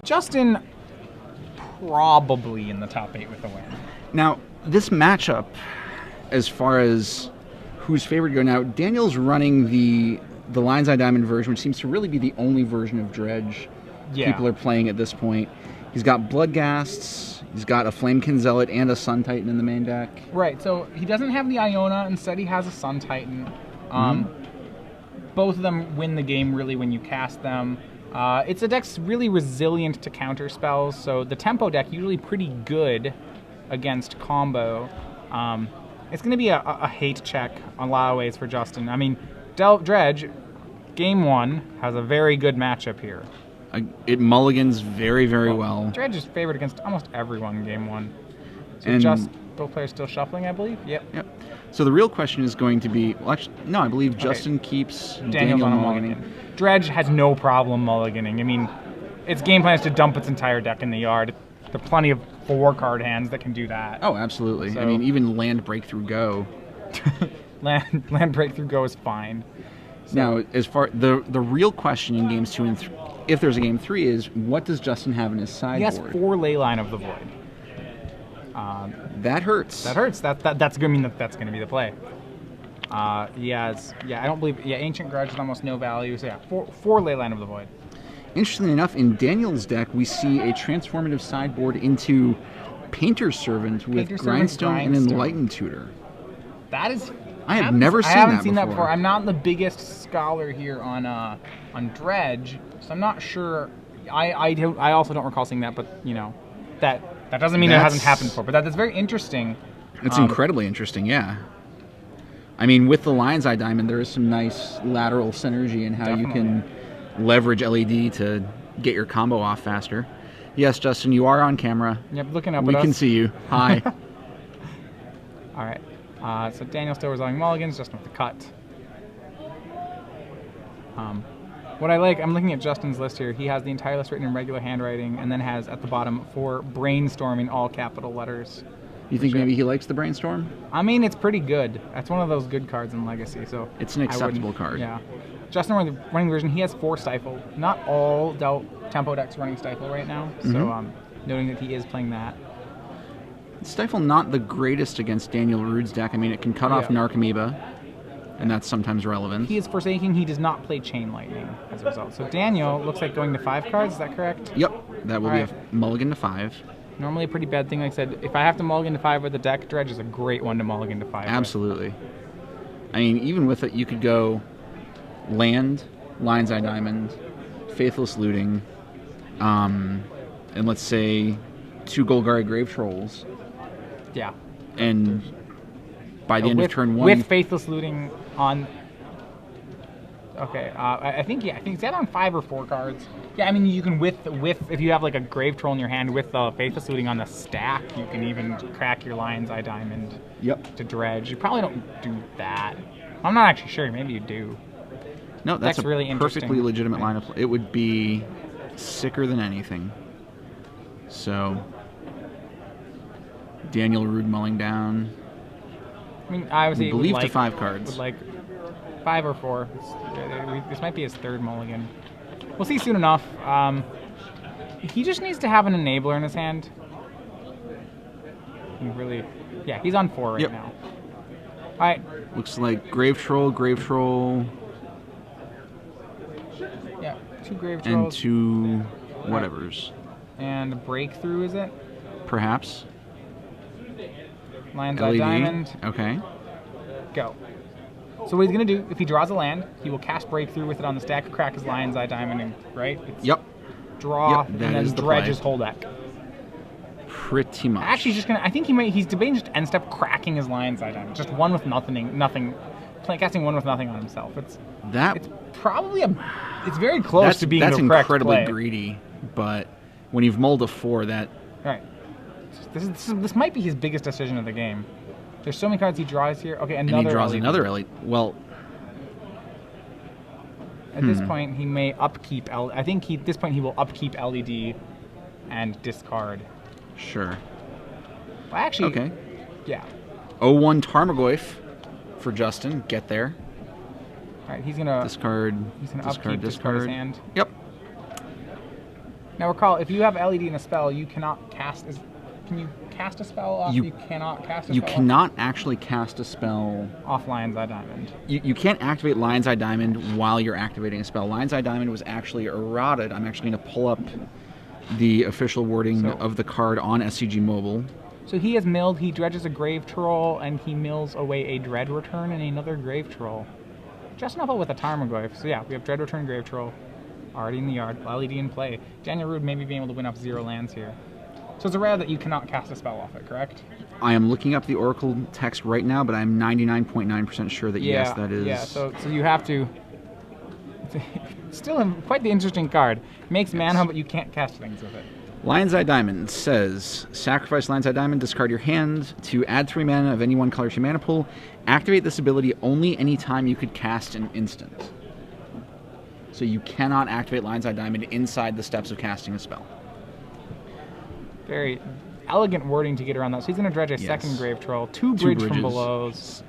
Justin probably in the top 8 with the win. Now, this matchup, as far as who's favored to go now, Daniel's running the Lion's Eye Diamond version, which seems to really be the only version of Dredge people are playing at this point. He's got Bloodghasts, he's got a Flamekin Zealot and a Sun Titan in the main deck. Right, so he doesn't have the Iona, instead he has a Sun Titan. Both of them win the game really when you cast them. It's a deck's really resilient to counter spells, so the tempo deck usually pretty good against combo. It's going to be a hate check on a lot of ways for Justin. I mean, Dredge, game 1, has a very good matchup here. It mulligans very, very well. Dredge is favored against almost everyone in game 1. So both players still shuffling, I believe? Yep. So the real question is going to be, well, actually, no, I believe Justin keeps Daniel on a mulliganing. Dredge has no problem mulliganing. I mean, its game plan is to dump its entire deck in the yard. There are plenty of 4-card hands that can do that. Oh, absolutely. So, I mean, even Land Breakthrough Go. Land Breakthrough Go is fine. So, now, as far the real question in games 2 and 3, if there's a game 3, is what does Justin have in his sideboard? He has 4 Leyline of the Void. That hurts. That's going to be the play. I don't believe. Yeah, Ancient Grudge is almost no value. So yeah, 4 Leyline of the Void. Interestingly enough, in Daniel's deck, we see a transformative sideboard into Painter's Servant with Grindstone and Enlightened Tutor. That is. I haven't seen that before. I'm not the biggest scholar here on Dredge, so I'm not sure. I also don't recall seeing that, but you know, that doesn't mean it hasn't happened before. But that's very interesting. It's incredibly interesting, yeah. I mean, with the Lion's Eye Diamond, there is some nice lateral synergy in how you can leverage LED to get your combo off faster. Yes, Justin, you are on camera. Yep, looking up. We can see you. Hi. All right. So Daniel still resolving mulligans, Justin with the cut. What I like, I'm looking at Justin's list here. He has the entire list written in regular handwriting, and then has at the bottom 4 brainstorming all capital letters. You think maybe he likes the Brainstorm? I mean, it's pretty good. That's one of those good cards in Legacy. So it's an acceptable card. Yeah. Justin running version, he has 4 Stifle. Not all tempo decks running Stifle right now, so noting that he is playing that. Stifle not the greatest against Daniel Rude's deck. I mean, it can cut off Narcomoeba, and that's sometimes relevant. He is Forsaking. He does not play Chain Lightning as a result. So Daniel looks like going to 5 cards. Is that correct? Yep. That will be a mulligan to 5. Normally a pretty bad thing. Like I said, if I have to mulligan to 5 with the deck, Dredge is a great one to mulligan to 5 Absolutely. with. I mean, even with it, you could go Land, Lion's Eye Diamond, Faithless Looting, and let's say 2 Golgari Grave Trolls. Yeah. And by the end of turn 1... With Faithless Looting on... Okay, I think it's that on 5 or 4 cards. Yeah, I mean, you can with if you have like a Grave Troll in your hand with Faithless Looting on the stack, you can even crack your Lion's Eye Diamond to Dredge. You probably don't do that. I'm not actually sure. Maybe you do. No, that's a really perfectly legitimate line of play. It would be sicker than anything. So, Daniel Rude mulling down. I mean, I believe to 5 cards. Would like 5 or 4. This might be his 3rd mulligan. We'll see soon enough. He just needs to have an enabler in his hand. He's on 4 right now. All right. Looks like Grave Troll. Yeah, 2 Grave Trolls. And 2 whatevers. And Breakthrough, is it? Perhaps. Lion's Eye Diamond. Okay. Go. So what he's going to do, if he draws a land, he will cast Breakthrough with it on the stack, crack his Lion's Eye Diamond, and, right? Draw, and then Dredge his whole deck. Pretty much. Actually, he's debating just end step cracking his Lion's Eye Diamond. Just 1 with nothing. Casting 1 with nothing on himself. It's probably it's very close to being the correct play. That's incredibly greedy, but when you've mulled a 4, that... All right. This might be his biggest decision of the game. There's so many cards he draws here. Okay, and he draws another LED. Well, at this point, he may upkeep I think at this point he will upkeep LED and discard. Sure. Well, actually, okay. Yeah. 0-1 Tarmogoyf for Justin. Get there. All right, he's gonna discard. He's gonna discard his hand. Yep. Now recall, if you have LED in a spell, you cannot cast. Can you cast a spell off? You cannot cast a spell. You cannot actually cast a spell off Lion's Eye Diamond. You can't activate Lion's Eye Diamond while you're activating a spell. Lion's Eye Diamond was actually errated. I'm actually going to pull up the official wording of the card on SCG Mobile. So he has milled. He dredges a Grave Troll, and he mills away a Dread Return and another Grave Troll. Just enough with a Tarmogoyf. So yeah, we have Dread Return, Grave Troll already in the yard. LED in play. Daniel Rude maybe being able to win up 0 lands here. So it's a rare that you cannot cast a spell off it, correct? I am looking up the Oracle text right now, but I'm 99.9% sure that yes, that is. Yeah, so you have to. It's still quite the interesting card. Makes mana, but you can't cast things with it. Lion's Eye Diamond says, sacrifice Lion's Eye Diamond, discard your hand to add 3 mana of any one color to your mana pool. Activate this ability only any time you could cast an instant. So you cannot activate Lion's Eye Diamond inside the steps of casting a spell. Very elegant wording to get around that. So he's going to dredge a second Grave Troll, 2 bridge from belows,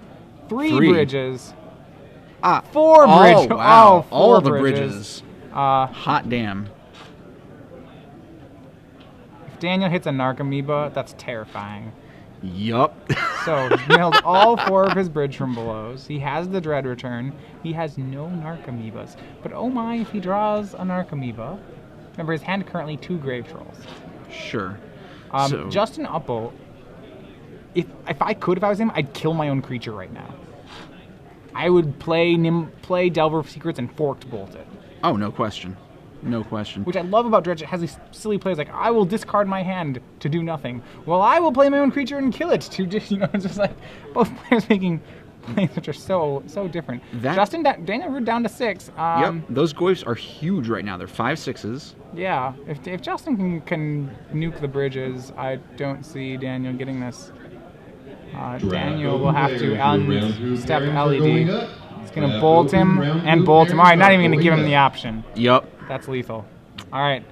3 bridges, 4 bridges. Wow. Oh, all the bridges. Hot damn. If Daniel hits a Narcomoeba, that's terrifying. Yup. So he's nailed all 4 of his bridge from belows. He has the Dread Return. He has no Narcomoebas. But oh my, if he draws a Narcomoeba. Remember, his hand currently 2 Grave Trolls. Sure. Justin Uppal, if I was him, I'd kill my own creature right now. I would play Delver of Secrets and Forked Bolt it. Oh, no question. No question. Which I love about Dredge. It has these silly plays like, I will discard my hand to do nothing. Well, I will play my own creature and kill it to just, just like both players making plays which are so different. Daniel Rude down to 6. Yep, those Goyfs are huge right now. They're 5/6s. Yeah, if Justin can nuke the bridges, I don't see Daniel getting this. Daniel will have to unstep LED. He's going to bolt him and bolt him. All right, not even going to give him the option. Yep. That's lethal. All right.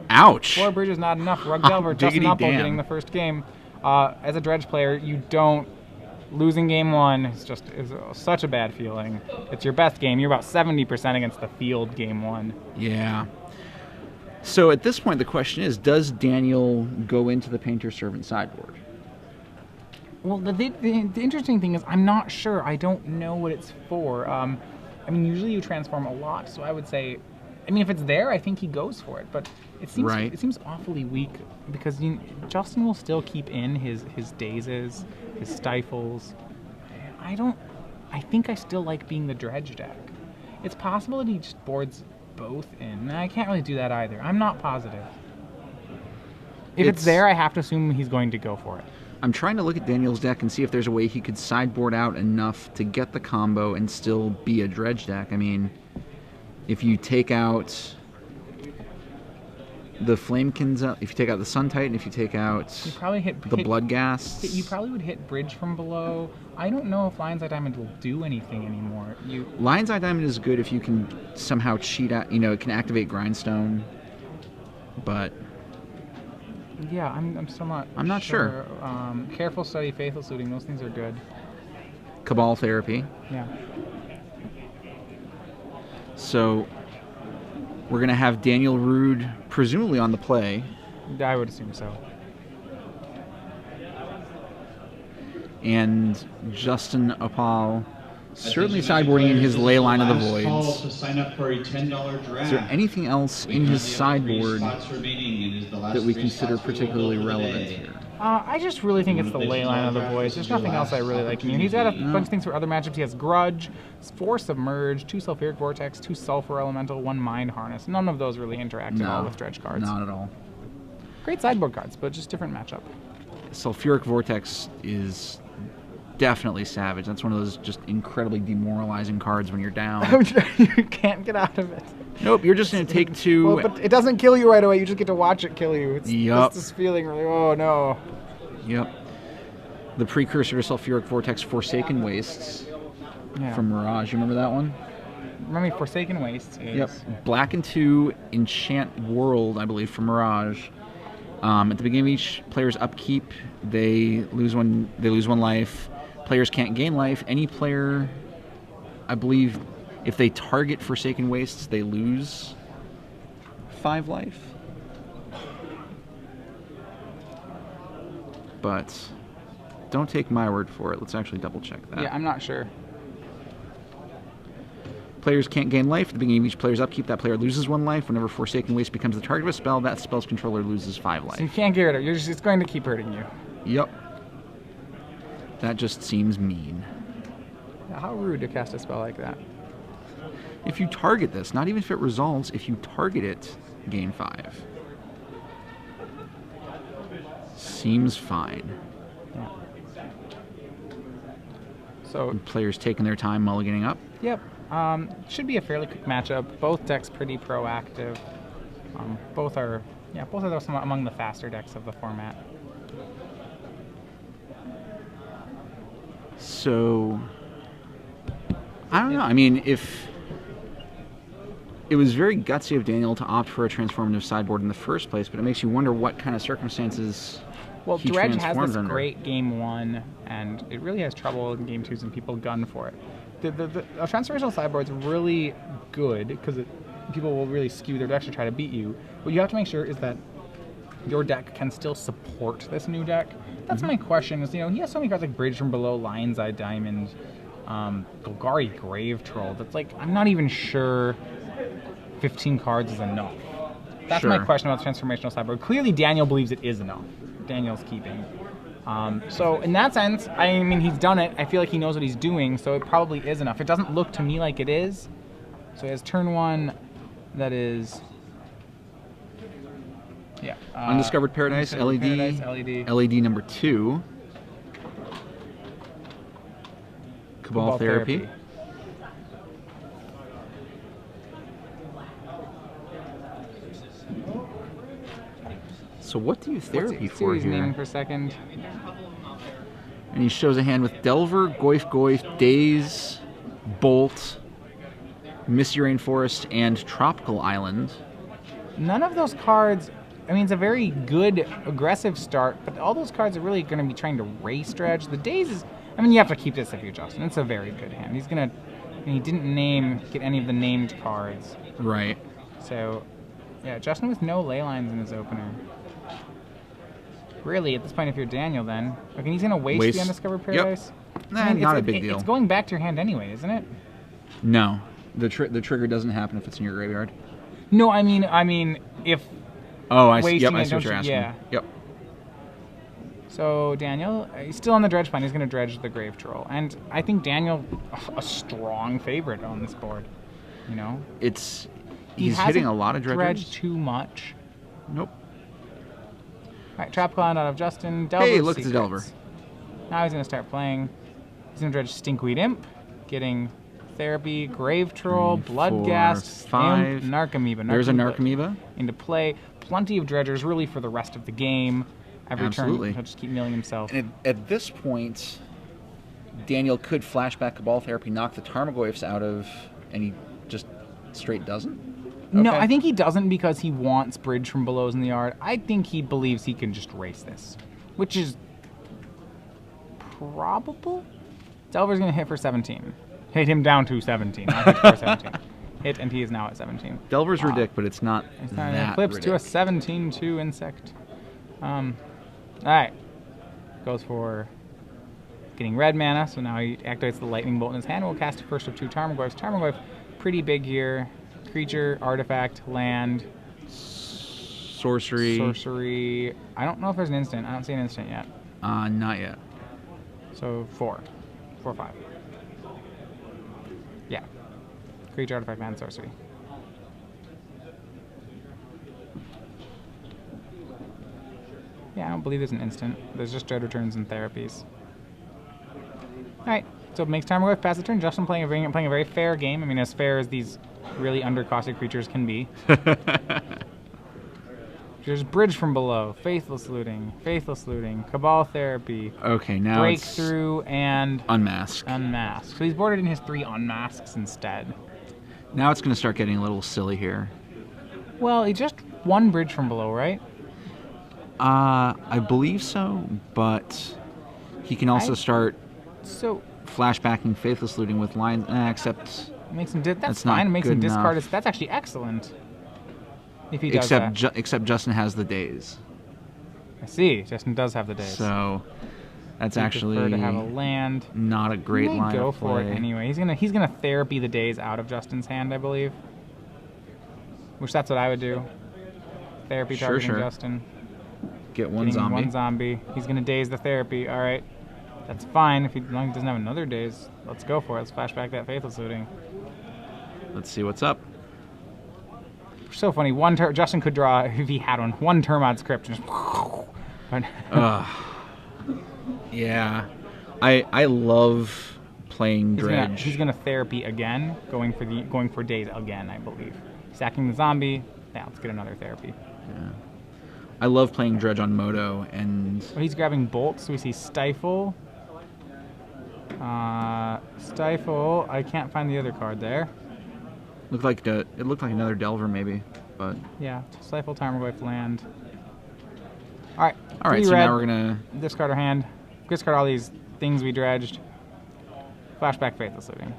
Ouch. 4 bridges, not enough. Rug Delver, Justin Uppal getting the first game. As a Dredge player, you don't... Losing game 1 is such a bad feeling. It's your best game. You're about 70% against the field game 1. Yeah. So at this point, the question is, does Daniel go into the Painter Servant sideboard? Well, the interesting thing is I'm not sure. I don't know what it's for. I mean, usually you transform a lot, so I would say... I mean, if it's there, I think he goes for it, but it seems awfully weak because Justin will still keep in his dazes, his stifles. I think I still like being the Dredge deck. It's possible that he just boards both in. And I can't really do that either. I'm not positive. If it's there, I have to assume he's going to go for it. I'm trying to look at Daniel's deck and see if there's a way he could sideboard out enough to get the combo and still be a Dredge deck. I mean... If you take out the Flamekins, if you take out the Sun Titan, if you take out the Bloodghast... You probably would hit Bridge from below. I don't know if Lion's Eye Diamond will do anything anymore. Lion's Eye Diamond is good if you can somehow cheat out, it can activate Grindstone, but... Yeah, I'm still not I'm not sure. Careful Study, Faithless Looting, those things are good. Cabal Therapy. Yeah. So, we're going to have Daniel Rude presumably on the play. I would assume so. And Justin Uppal certainly sideboarding in his Leyline of the Voids. To sign up for a $10 draft. Is there anything else in his sideboard that we consider particularly relevant here? I just really think it's the Leyline of the Voids. There's nothing else I really like. I mean, he's got a bunch of things for other matchups. He has Grudge, 4 Submerge, 2 Sulfuric Vortex, 2 Sulfur Elemental, 1 Mind Harness. None of those really interact at all with Dredge cards. Not at all. Great sideboard cards, but just different matchup. Sulfuric Vortex is definitely savage. That's one of those just incredibly demoralizing cards when you're down. You can't get out of it. Nope, you're just going to take 2. Well, but it doesn't kill you right away. You just get to watch it kill you. It's just this feeling really, oh no. Yep. The precursor to Sulfuric Vortex, Forsaken Wastes from Mirage. You remember that one? Remember me, Forsaken Wastes is... Yep. Black and 2 Enchant World, I believe, from Mirage. At the beginning of each player's upkeep, they lose one life. Players can't gain life. Any player, I believe, if they target Forsaken Wastes, they lose 5 life. but don't take my word for it. Let's actually double check that. Yeah, I'm not sure. Players can't gain life. At the beginning of each player's upkeep, that player loses 1 life. Whenever Forsaken Waste becomes the target of a spell, that spell's controller loses 5 life. So you can't get rid of it. It's going to keep hurting you. Yep. That just seems mean. Yeah, how rude to cast a spell like that. If you target this, not even if it resolves, if you target it, gain 5. Seems fine. Yeah. So And players taking their time mulliganing up. Yep. Should be a fairly quick matchup. Both decks pretty proactive. Both are those among the faster decks of the format. So, I don't know. I mean, if it was very gutsy of Daniel to opt for a transformative sideboard in the first place, but it makes you wonder what kind of circumstances. Well, he Dredge has this under. great game 1, and it really has trouble in game 2s, and people gun for it. The transformational sideboard's really good because people will really skew their decks to try to beat you. What you have to make sure is that your deck can still support this new deck. That's my question. Is he has so many cards like Bridge from Below, Lion's Eye Diamond, Golgari Grave Troll. That's like I'm not even sure 15 cards is enough. That's my question about the transformational sideboard. Clearly, Daniel believes it is enough. Daniel's keeping. So in that sense, I mean, he's done it. I feel like he knows what he's doing, so it probably is enough. It doesn't look to me like it is. So he has turn 1, that is, yeah. Undiscovered Paradise, LED number 2. Cabal Therapy. So what do you therapy for here? Name for a second. And he shows a hand with Delver, Goyf, Daze, Bolt, Misty Rainforest, and Tropical Island. None of those cards, I mean, it's a very good, aggressive start, but all those cards are really going to be trying to race Dredge. The Daze is, I mean, you have to keep this if you're Justin. It's a very good hand. He's going to, and he didn't get any of the named cards. Right. So, yeah, Justin with no ley lines in his opener. Really, at this point, if you're Daniel, then okay, he's gonna waste the Undiscovered Paradise. Yep. Nah, not a big deal. It's going back to your hand anyway, isn't it? No, the trigger doesn't happen if it's in your graveyard. No, I mean, if. Oh, I see. Yep, I see what you're asking. Yeah. Yep. So Daniel, he's still on the dredge plan. He's gonna dredge the Grave Troll, and I think Daniel, a strong favorite on this board. He's hitting a lot of dredges. Dredge too much. Nope. All right, Tropical Island out of Justin. Delver's Hey, look at Secrets. the Delver. Now he's going to start playing. He's going to dredge Stinkweed Imp, getting Therapy, Grave Troll, Bloodghast, 5. Imp, Narcomoeba. There's a Narcomoeba. Into play. Plenty of dredgers really for the rest of the game. Every Absolutely. turn, he'll just keep milling himself. And at this point, Daniel could flashback Cabal Therapy, knock the Tarmogoyfs out of, and he just straight doesn't? No, I think he doesn't because he wants Bridge from Below's in the yard. I think he believes he can just race this, which is probable. Delver's going to hit for 17. Hit him down to 17, not hit for 17. Hit, and he is now at 17. Delver's ridic, but it's not that an Eclipse ridic. to a 17-2 Insect. All right. Goes for getting red mana, so now he activates the Lightning Bolt in his hand. We'll cast the first of 2 Tarmogoyfs. Tarmogoyf, pretty big here. Creature, artifact, land, sorcery. I don't know if there's an instant. I don't see an instant yet. Not yet. So 4, 5. Yeah. Creature, artifact, land, sorcery. Yeah, I don't believe there's an instant. There's just dread returns and therapies. All right. So it makes Tarmogoyf pass the turn. Justin playing a very fair game. I mean, as fair as these really undercosted creatures can be. There's Bridge from Below, Faithless Looting, Cabal Therapy. Okay, now Breakthrough and Unmask. So he's boarded in his 3 Unmasks instead. Now it's going to start getting a little silly here. Well, he just won Bridge from Below, right? I believe so, but he can also start flashbacking Faithless Looting with lines, except... Makes him that's fine. It makes him discard it. That's actually excellent. If he does except Justin has the Daze. I see. Justin does have the days. So that's He'd actually prefer to have a land. not a great He may line go of for play. it anyway. He's gonna therapy the days out of Justin's hand, I believe. Which that's what I would do. Therapy targeting Justin. Get one Getting zombie. one zombie. He's gonna daze the therapy. All right, that's fine. If he as long as he doesn't have another daze, let's go for it. Let's flash back that Faithless Looting. Let's see what's up. So funny. Justin could draw if he had one Termod's Crypt. Just yeah, I love playing Dredge. He's gonna therapy again, going for daze again, I believe. Sacking the zombie. Yeah, let's get another therapy. Yeah. I love playing Dredge on Moto, and Oh, he's grabbing bolts. So we see Stifle. Stifle. I can't find the other card there. it looked like another Delver maybe, but Yeah, Stifle, Tarmogoyf, land. All right. all right. Three So red. now we're gonna Discard our hand. Discard all these things we dredged. Flashback Faithless Looting.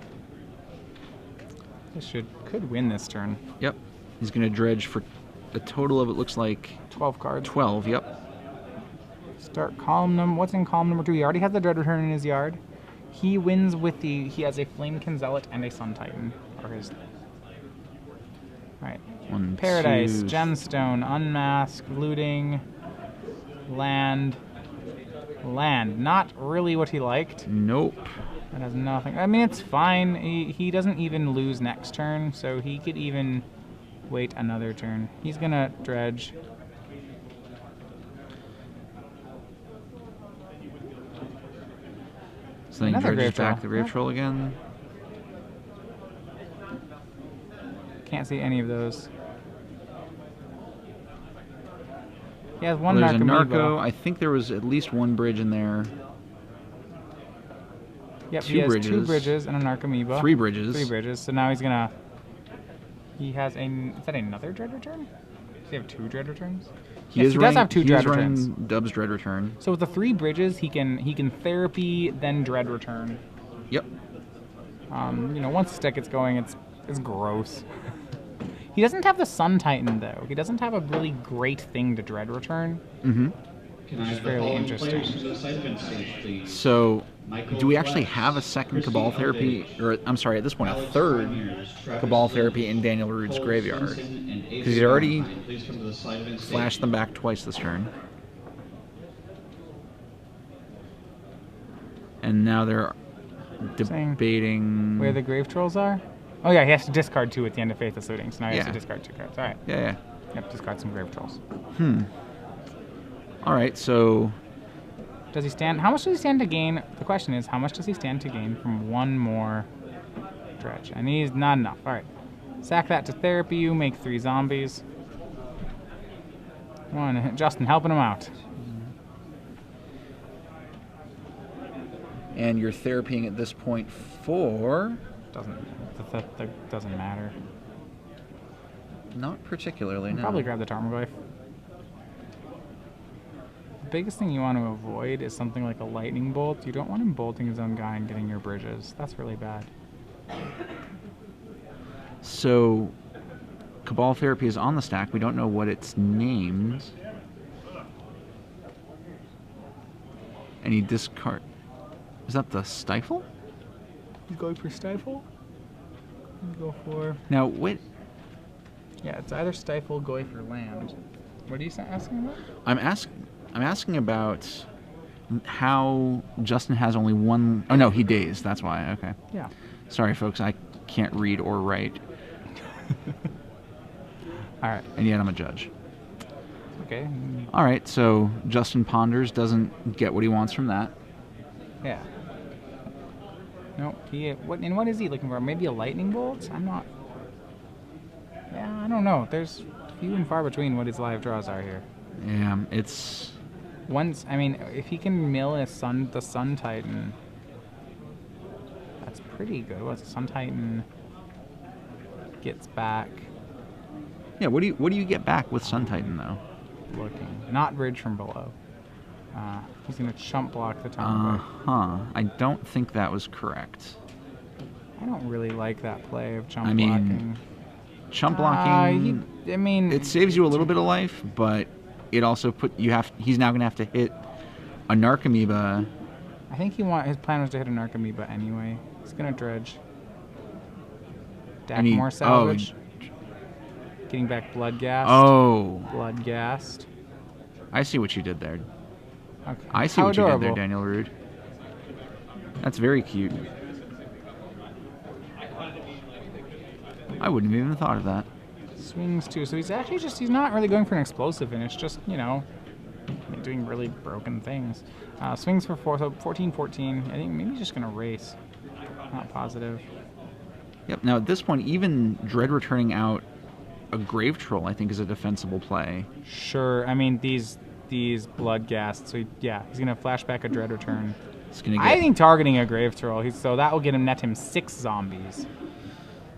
This could win this turn. Yep. He's gonna dredge for a total of, it looks like, 12 cards. 12. Yep. Start column number. What's in column number 2? He already has the Dread Return in his yard. He wins with the. He has a Flamekin Zealot and a Sun Titan. Or his. Alright. One, Paradise, two, Gemstone, Unmask, Looting, Land. Land. Not really what he liked. Nope. That has nothing. I mean, it's fine. He doesn't even lose next turn, so he could even wait another turn. He's gonna dredge. So then he Another dredges Grave Troll. back the Grave Yeah. Troll again. Can't see any of those. He has Well, one there's a Narcomoeba. Narco. I think there was at least one bridge in there. Yep, two he has bridges. 2 bridges and a Narcomoeba. 3 bridges. 3 bridges. So now he's gonna. He has a. Is that another Dread Return? Does he have 2 Dread Returns? He Yes, is he running, does have 2 he Dread is Returns. running Dub's Dread Return. So with the 3 bridges, he can therapy then Dread Return. Yep. Once the deck gets going, it's gross. He doesn't have the Sun Titan though. He doesn't have a really great thing to Dread Return. Mm-hmm. Can I have the fairly following interesting. players to the side event stage, please? So, Michael do we actually Glass, have a second Christy Cabal Therapy, Alday, or I'm sorry, at this point, a Alex third Ramirez, Travis Cabal Lynch, Therapy in Daniel Rude's Cole graveyard? Swenson, and Ace Because he'd already Valentine. Please come to the side event stage. flashed them back twice this turn. And now they're Saying debating... Where the Grave Trolls are? Oh yeah, he has to discard 2 at the end of Faithless Looting, so now he has Yeah. to discard 2 cards. All right. Yeah. Yep, discard some Grave Trolls. All right, so... Does he stand? How much does he stand to gain? The question is, how much does he stand to gain from one more dredge? And he's not enough. All right. Sack that to therapy. You make 3 zombies. Come on, Justin, helping him out. And you're therapying at this point for... That doesn't matter. Not particularly, no. Probably grab the Tarmogoyf. The biggest thing you want to avoid is something like a lightning bolt. You don't want him bolting his own guy and getting your bridges. That's really bad. So, Cabal Therapy is on the stack. We don't know what it's named. And he discard... Is that the Stifle? You going for Stifle? You go for... Now, wait... Yeah, it's either Stifle, Goyf, or Land. What are you asking about? I'm asking about how Justin has only one... Oh, no, he dazed. That's why. Okay. Yeah. Sorry, folks. I can't read or write. All right. And yet I'm a judge. Okay. All right, so Justin ponders, doesn't get what he wants from that. Yeah. No, what is he looking for? Maybe a lightning bolt? I'm not... Yeah, I don't know. There's few and far between what his live draws are here. Yeah, it's... If he can mill the Sun Titan, that's pretty good. What's the Sun Titan gets back? Yeah, what do you get back with Sun Titan, though? Looking. Not bridge from below. He's going to chump block the Tarmogoyf. I don't think that was correct. I don't really like that play of chump I mean, blocking. Chump blocking, it it saves you a little bit of life, but it also he's now going to have to hit a Narcomoeba. I think his plan was to hit a Narcomoeba anyway. He's going to dredge. Deck more salvage. Getting back blood gassed. Oh. Blood gassed. I see what you did there. Okay. I see what you did there, Daniel Rude. That's very cute. I wouldn't have even thought of that. Swings too. So he's not really going for an explosive finish, just, doing really broken things. Swings for 4, so 14-14. I think maybe he's just going to race. Not positive. Yep. Now at this point, even Dread returning out a Grave Troll, I think, is a defensible play. Sure. I mean, these blood gassed. So he's gonna flashback a Dread return. I think targeting a Grave Troll. So that will net him 6 zombies.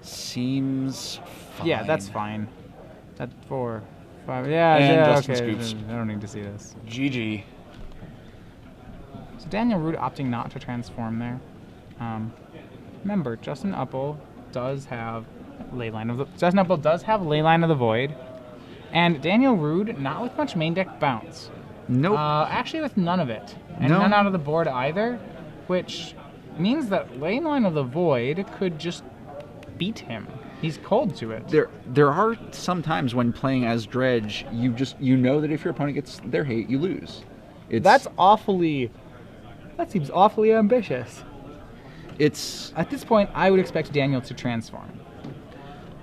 Seems fine. Yeah, that's fine. That's 4, 5. And Justin okay. scoops. I don't need to see this. GG. So Daniel Rude opting not to transform there. Remember, Justin Uppal does have Leyline of the Void, and Daniel Rude not with much main deck bounce. Nope. Actually, with none of it, and none out of the board either, which means that Leyline of the Void could just beat him. He's cold to it. There are some times when playing as Dredge, you know that if your opponent gets their hate, you lose. That seems awfully ambitious. At this point, I would expect Daniel to transform.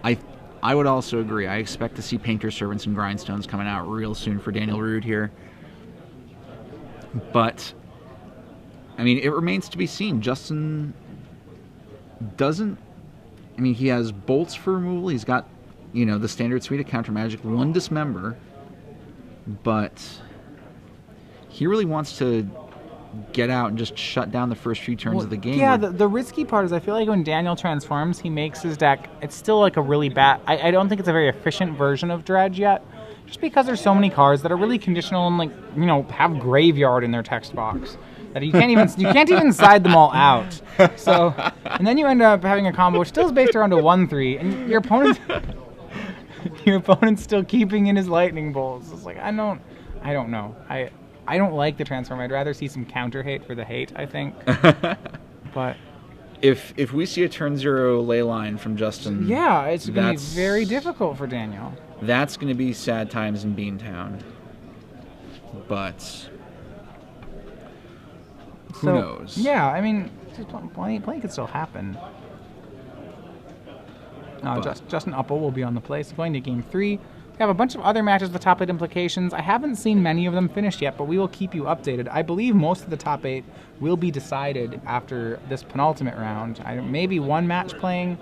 I would also agree. I expect to see Painter Servants and Grindstones coming out real soon for Daniel Rude here. But, I mean, it remains to be seen. Justin doesn't... I mean, he has bolts for removal. He's got, the standard suite of counter magic, 1 dismember. But he really wants to get out and just shut down the first few turns of the game. Yeah, the risky part is I feel like when Daniel transforms, he makes his deck, it's still like a really bad... I don't think it's a very efficient version of Dredge yet, just because there's so many cards that are really conditional and have graveyard in their text box. That you can't even side them all out. So, and then you end up having a combo which still is based around a 1/3, and your opponent's still keeping in his lightning bolts. It's like I don't know. I don't like the transform. I'd rather see some counter hate for the hate, I think. But if we see a turn 0 Leyline from Justin, it's going to be very difficult for Daniel. That's going to be sad times in Beantown. But who knows? Yeah, I mean, playing could still happen. Justin Uppal will be on the play. So going to Game 3. We have a bunch of other matches with top 8 implications. I haven't seen many of them finished yet, but we will keep you updated. I believe most of the top 8 will be decided after this penultimate round. Maybe one match playing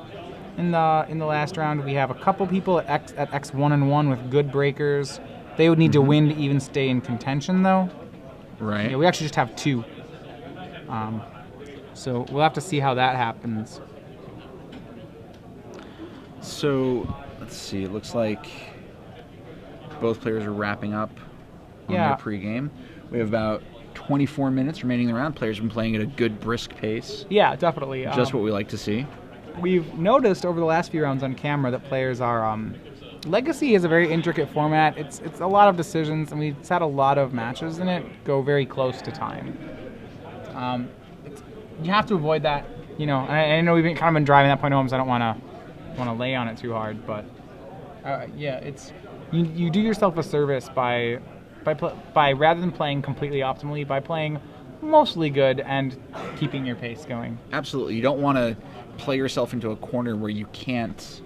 in the last round. We have a couple people at X1-1 with good breakers. They would need to win to even stay in contention, though. Right. Yeah, we actually just have 2. So we'll have to see how that happens. So let's see. It looks like both players are wrapping up on their pregame. We have about 24 minutes remaining in the round. Players have been playing at a good, brisk pace. Yeah, definitely. Just what we like to see. We've noticed over the last few rounds on camera that players are... Legacy is a very intricate format. It's a lot of decisions, and we've had a lot of matches in it go very close to time. You have to avoid that, I know we've kind of been driving that point home, so I don't want to lay on it too hard, but it's you do yourself a service by rather than playing completely optimally, by playing mostly good and keeping your pace going. Absolutely. You don't want to play yourself into a corner where you can't,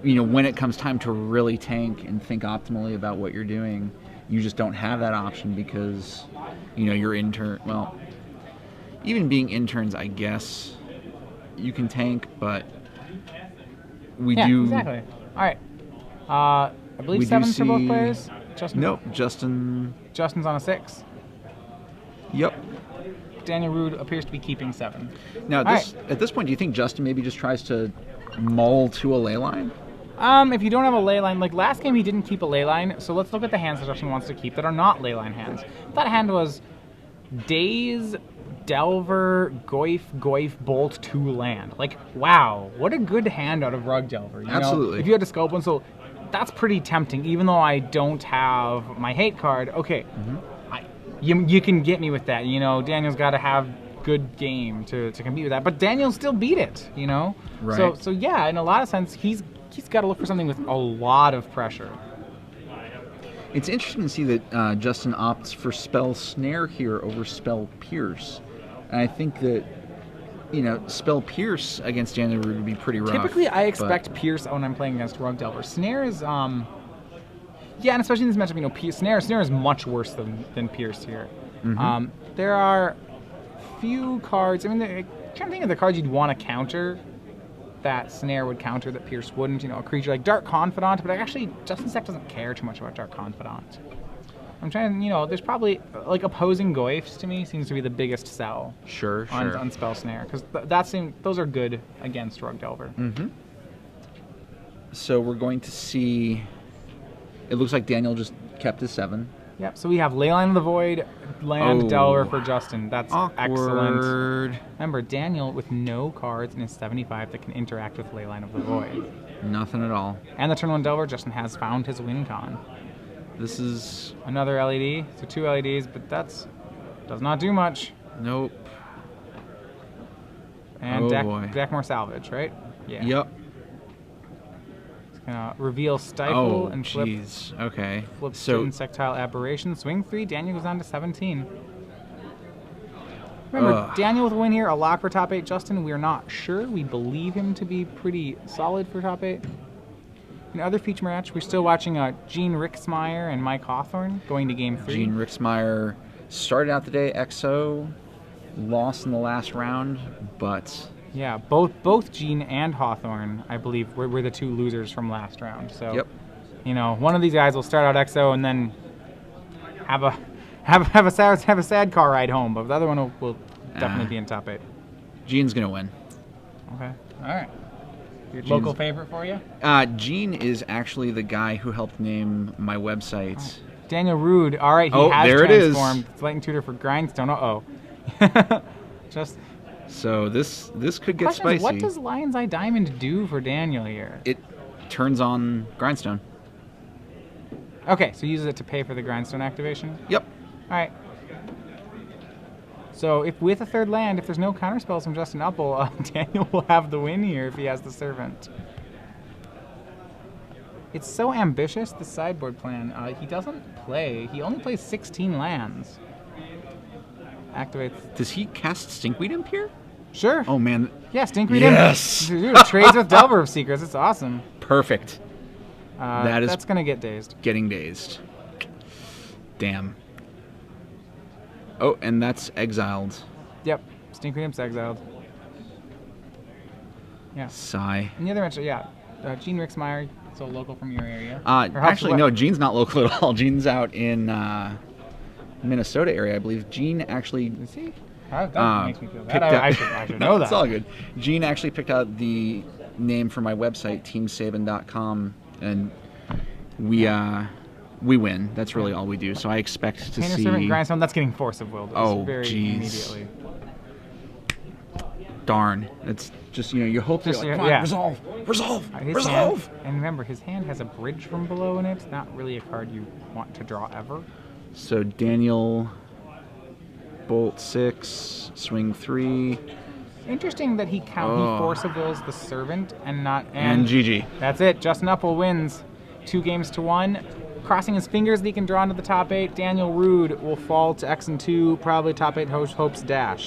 when it comes time to really tank and think optimally about what you're doing, you just don't have that option because, your intern, well, even being interns, I guess, you can tank, but we do... Exactly. All right. I believe 7 for both players. Justin? Nope. Justin's on a 6. Yep. Daniel Rude appears to be keeping 7. Now, at this point, do you think Justin maybe just tries to mull to a leyline? If you don't have a leyline, like last game he didn't keep a leyline, so let's look at the hands that Justin wants to keep that are not leyline hands. That hand was Daze, Delver, Goyf, Bolt, 2 land. Like, wow, what a good hand out of Rug Delver. Absolutely. If you had to scope one, so that's pretty tempting, even though I don't have my hate card. Okay, you can get me with that. You know, Daniel's got to have good game to compete with that, but Daniel still beat it. You know, right? So yeah, in a lot of sense, he's got to look for something with a lot of pressure. It's interesting to see that Justin opts for Spell Snare here over Spell Pierce, and I think that. You know, Spell Pierce against Daniel Rude would be pretty rough. Typically, I expect Pierce when I'm playing against Rug Delver. Snare is, yeah, and especially in this matchup, you know, Snare is much worse than Pierce here. There are few cards. I mean, I'm trying to think of the cards you'd want to counter that Snare would counter that Pierce wouldn't. You know, a creature like Dark Confidant, but actually, Justin's deck doesn't care too much about Dark Confidant. I'm trying, you know, there's probably, like, opposing Goyfs to me seems to be the biggest sell. Sure. On Spell Snare, because those are good against Rug Delver. So we're going to see, it looks like Daniel just kept his 7. Yep, so we have Leyline of the Void, Land Delver for Justin. That's awkward. Excellent. Remember, Daniel with no cards in his 75 that can interact with Leyline of the Void. Nothing at all. And the turn 1 Delver, Justin has found his win con. This is another LED, so 2 LEDs, but does not do much. Nope. And deck more salvage, right? Yeah. Yep. It's gonna reveal Stifle and flip. Okay. Flip so Insectile Aberration. Swing 3. Daniel goes on to 17. Remember, Daniel with a win here, a lock for top 8. Justin, we're not sure. We believe him to be pretty solid for top 8. In other feature match, we're still watching Gene Rixmeyer and Mike Hawthorne going to game 3. Gene Rixmeyer started out the day XO, lost in the last round, but yeah, both Gene and Hawthorne, I believe, were the 2 losers from last round. So, you know, one of these guys will start out XO and then have a sad car ride home, but the other one will definitely be in top 8. Gene's gonna win. Okay, all right. Local favorite for you? Gene is actually the guy who helped name my website. Oh. Daniel Rude. All right, he has there transformed. It is. Lightning Tutor for Grindstone. Just. So this could get spicy. What does Lion's Eye Diamond do for Daniel here? It turns on Grindstone. Okay, so uses it to pay for the Grindstone activation? Yep. All right. So if with a 3rd land, if there's no counterspells from Justin Uppal, Daniel will have the win here if he has the Servant. It's so ambitious, the sideboard plan. He doesn't play. He only plays 16 lands. Activates. Does he cast Stinkweed Imp here? Sure. Oh, man. Yeah, Stinkweed Imp. Dude, trades with Delver of Secrets. It's awesome. Perfect. That's going to get dazed. Getting dazed. Damn. Oh, and that's exiled. Yep. Stinkweed Imp's exiled. Yeah. Sigh. And the other match, yeah. Gene Rixmeyer, so local from your area. Actually, no, Gene's not local at all. Gene's out in Minnesota area, I believe. Gene actually... Is he? That makes me feel bad. I should know that. It's all good. Gene actually picked out the name for my website, teamsaban.com, and we win. That's really all we do. So I expect to see... Servant Grindstone, that's getting Force of Will. Jeez. Immediately. Darn. It's just, you hope just, they're like, resolve. Hand, and remember, his hand has a bridge from below in it. It's not really a card you want to draw ever. So Daniel, bolt 6, swing 3. Interesting that he Force of Wills the Servant and not... And GG. That's it. Justin Uppal wins 2-1. Crossing his fingers that he can draw into the top 8. Daniel Rude will fall to X and 2, probably top 8 hopes dashed.